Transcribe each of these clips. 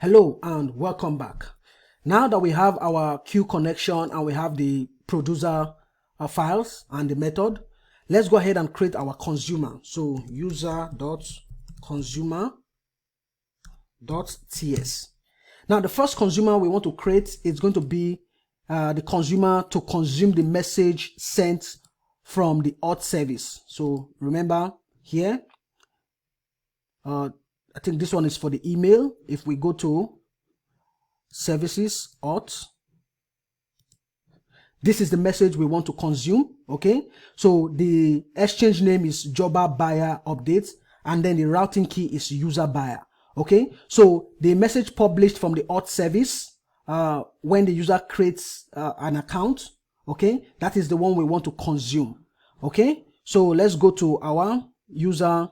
Hello and welcome back. Now that we have our queue connection and we have the producer files and the method, let's go ahead and create our consumer. So user.consumer.ts. Now the first consumer we want to create is going to be the consumer to consume the message sent from the auth service. So remember here, I think this one is for the email. If we go to services auth, this is the message we want to consume. Okay, so the exchange name is jobber buyer update, and then the routing key is user buyer. Okay, so the message published from the auth service when the user creates an account, okay, that is the one we want to consume. Okay, so let's go to our user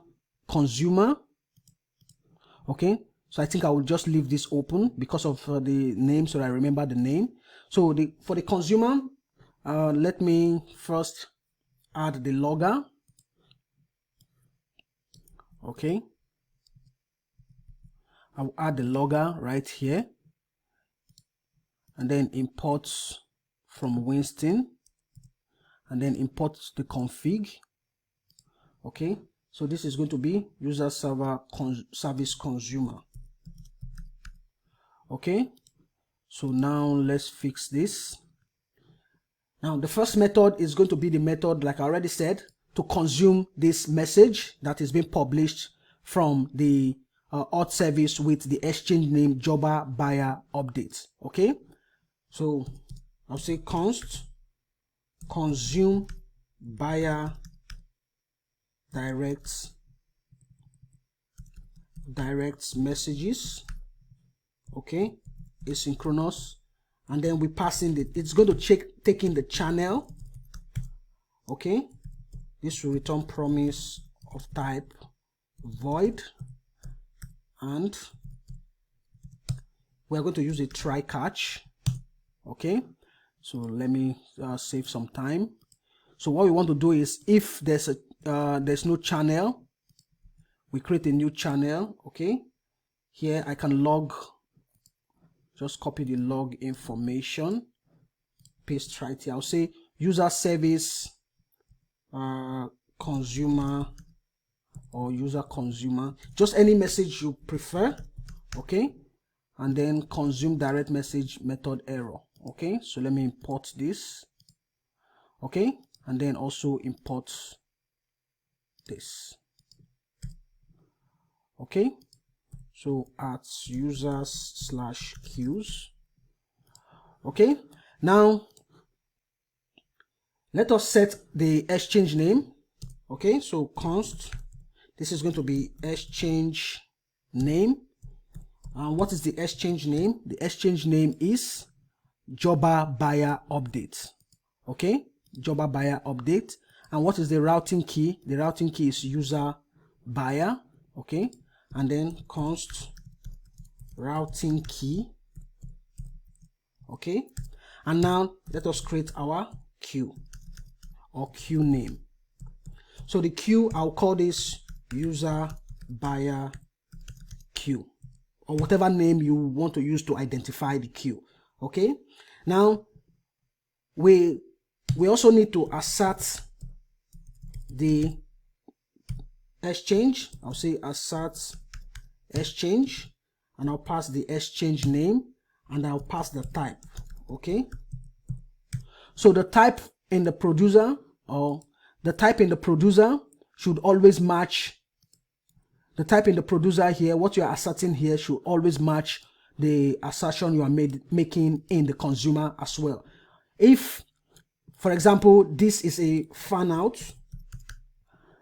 consumer. Okay, so I think I will just leave this open because of the name, so I remember the name. So for the consumer, let me first add the logger. Okay, I'll add the logger right here, and then import from Winston, and then import the config. Okay, so this is going to be user server service consumer. Okay, so now let's fix this. Now the first method is going to be the method, like I already said, to consume this message that is being published from the auth service with the exchange name jobber buyer update. Okay, so I'll say const consume buyer direct messages. Okay, asynchronous, and then we pass in it's going to take in the channel. Okay, this will return promise of type void, and we're going to use a try catch. Okay, so let me save some time. So what we want to do is, if there's no channel, we create a new channel. Okay, here I can log, just copy the log information, paste right here. I'll say user service consumer or user consumer, just any message you prefer. Okay, and then consume direct message method error. Okay, so let me import this. Okay, and then also import this. Okay, so at users/queues. Okay, now let us set the exchange name. Okay, so const, this is going to be exchange name. And what is the exchange name? The exchange name is jobber buyer update. Okay, jobber buyer update. And what is the routing key? The routing key is user buyer. Okay, and then const routing key. Okay, and now let us create our queue or queue name. So the queue, I'll call this user buyer queue, or whatever name you want to use to identify the queue. Okay, now we also need to assert the exchange. I'll say assert exchange, and I'll pass the exchange name, and I'll pass the type. Okay, so the type in the producer, or the type in the producer should always match the type in the producer here. What you are asserting here should always match the assertion you are making in the consumer as well. If, for example, this is a fan out,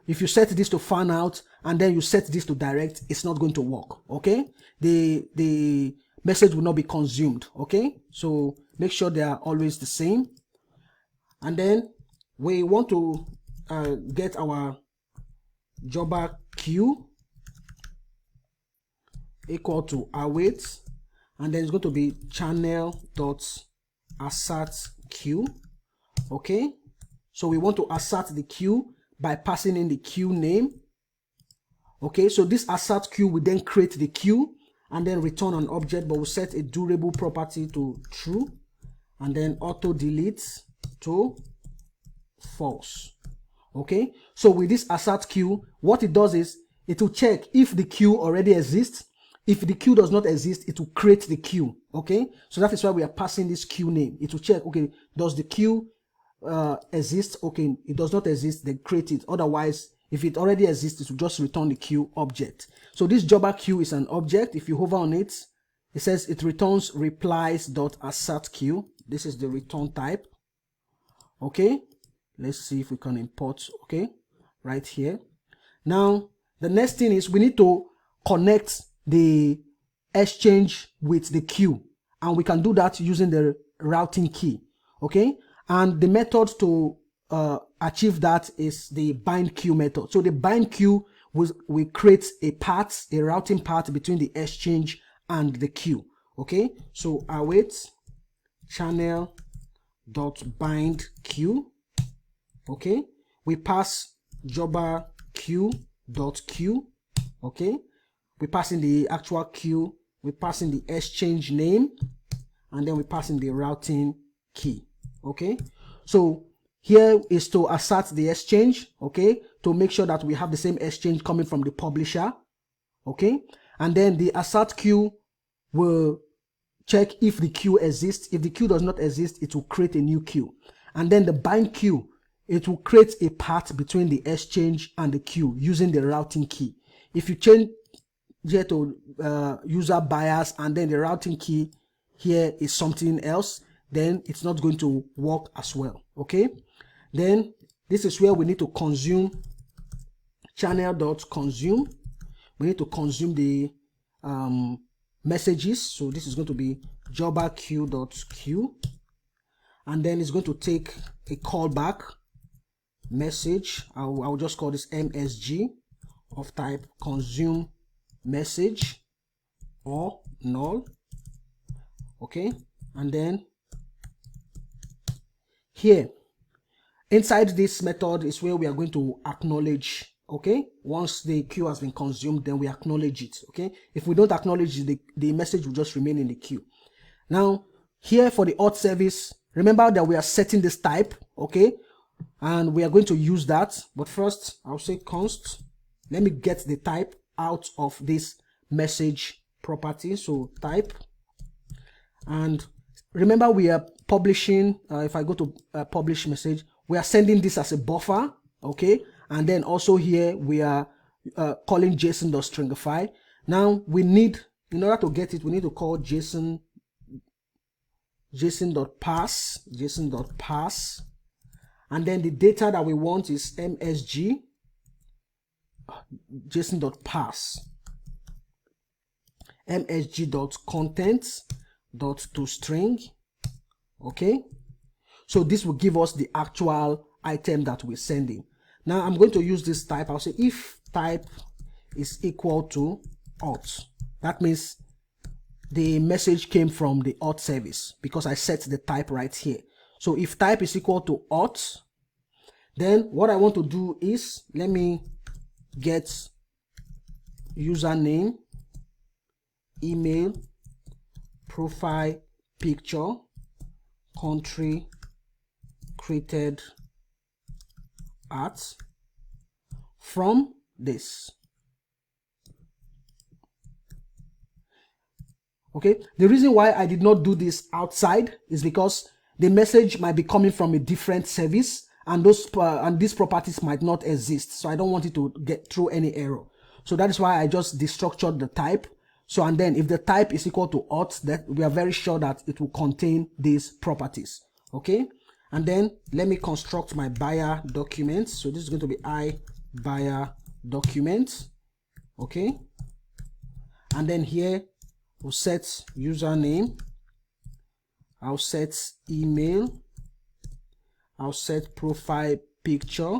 if you set this to fan out and then you set this to direct, it's not going to work. Okay, the message will not be consumed. Okay, so make sure they are always the same. And then we want to get our jobber queue equal to await, and then it's going to be channel.assert queue. Okay, so we want to assert the queue by passing in the queue name. Okay, so this assert queue will then create the queue, and then return an object, but we'll set a durable property to true, and then auto delete to false. Okay, so with this assert queue, what it does is it will check if the queue already exists. If the queue does not exist, it will create the queue. Okay, so that is why we are passing this queue name. It will check, okay, does the queue exist? Okay, it does not exist, then create it. Otherwise, if it already exists, it will just return the queue object. So this jobber queue is an object. If you hover on it, it says it returns replies.assert queue. This is the return type. Okay, let's see if we can import. Okay, right here. Now the next thing is we need to connect the exchange with the queue, and we can do that using the routing key. Okay, and the method to achieve that is the bind queue method. So the bind queue will create a path, a routing path between the exchange and the queue. Okay, so await channel dot bind queue. Okay, we pass jobber queue dot queue. Okay, we pass in the actual queue, we pass in the exchange name, and then we pass in the routing key. Okay, so here is to assert the exchange, okay, to make sure that we have the same exchange coming from the publisher. Okay, and then the assert queue will check if the queue exists. If the queue does not exist, it will create a new queue. And then the bind queue, it will create a path between the exchange and the queue using the routing key. If you change here to user bias and then the routing key here is something else, then it's not going to work as well. Okay, then this is where we need to consume channel.consume. We need to consume the messages. So this is going to be jobber queue.queue, and then it's going to take a callback message. I'll just call this MSG of type consume message or null. Okay, and then here inside this method is where we are going to acknowledge. Okay, once the queue has been consumed, then we acknowledge it. Okay, if we don't acknowledge it, the message will just remain in the queue. Now here for the auth service, remember that we are setting this type. Okay, and we are going to use that, but first I'll say const, let me get the type out of this message property. So type, and remember we are publishing, if I go to publish message, we are sending this as a buffer. Okay, and then also here we are calling json.stringify. Now we need, in order to get it, we need to call json.pass, and then the data that we want is msg json.pass msg.content.toString. Okay, so this will give us the actual item that we're sending. Now I'm going to use this type. I'll say if type is equal to auth. That means the message came from the auth service because I set the type right here. So if type is equal to auth, then what I want to do is, let me get username, email, profile picture, country, created at from this. Okay, the reason why I did not do this outside is because the message might be coming from a different service, and these properties might not exist, so I don't want it to get through any error. So that is why I just destructured the type. So, and then if the type is equal to auth, that we are very sure that it will contain these properties. Okay, and then let me construct my buyer document. So this is going to be buyer document. Okay, and then here we'll set username, I'll set email, I'll set profile picture,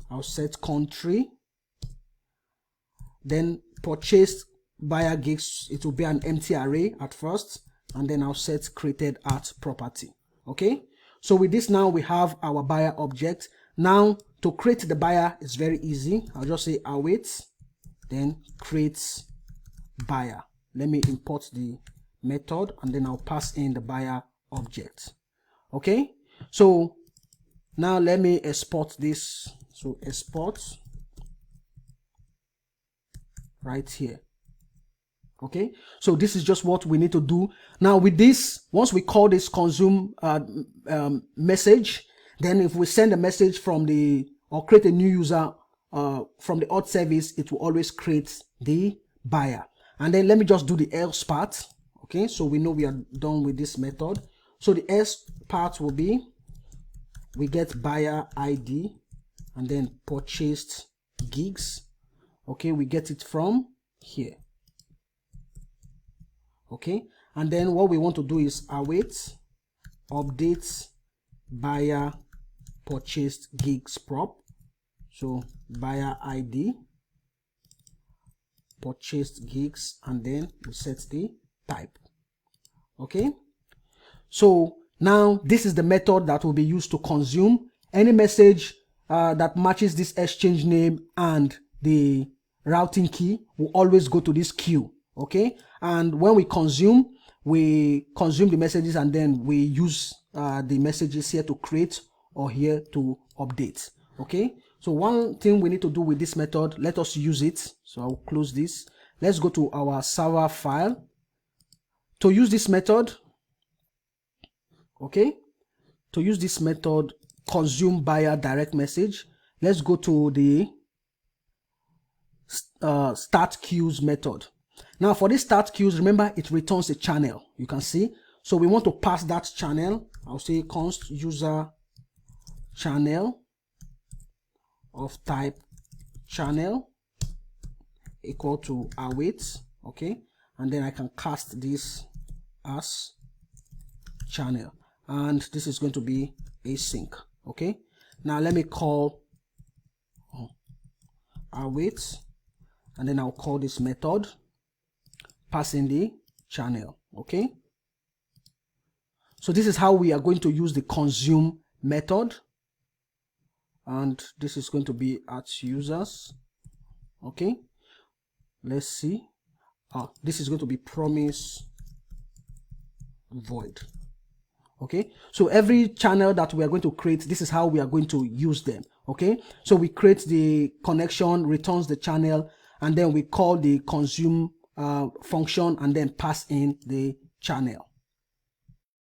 I'll set country, then purchased buyer gigs, it will be an empty array at first, and then I'll set created at property. Okay, so with this now we have our buyer object. Now to create the buyer is very easy. I'll just say await, then create buyer. let me import the method, and then I'll pass in the buyer object. Okay, so now let me export this. So export right here. Okay, so this is just what we need to do. Now with this, once we call this consume message, then if we send a message from the, or create a new user from the auth service, it will always create the buyer. And then let me just do the else part. Okay, so we know we are done with this method. So the else part will be, we get buyer ID and then purchased gigs. Okay, we get it from here. Okay, and then what we want to do is await updates buyer purchased gigs prop. So buyer ID purchased gigs, and then we set the type. Okay, so now this is the method that will be used to consume any message that matches this exchange name and the routing key will always go to this queue. Okay, and when we consume the messages, and then we use the messages here to create or here to update. Okay, so one thing we need to do with this method, let us use it. So I'll close this. Let's go to our server file. To use this method, okay, to use this method, consume buyer direct message, let's go to the start queues method. Now for this start queues, remember it returns a channel, you can see. So we want to pass that channel. I'll say const user channel of type channel equal to await. Okay, and then I can cast this as channel, and this is going to be async. Okay, now let me call await, and then I'll call this method, pass in the channel. Okay, so this is how we are going to use the consume method, and this is going to be at users. Okay, let's see. This is going to be promise void. Okay, so every channel that we are going to create, this is how we are going to use them. Okay, so we create the connection, returns the channel, and then we call the consume function and then pass in the channel.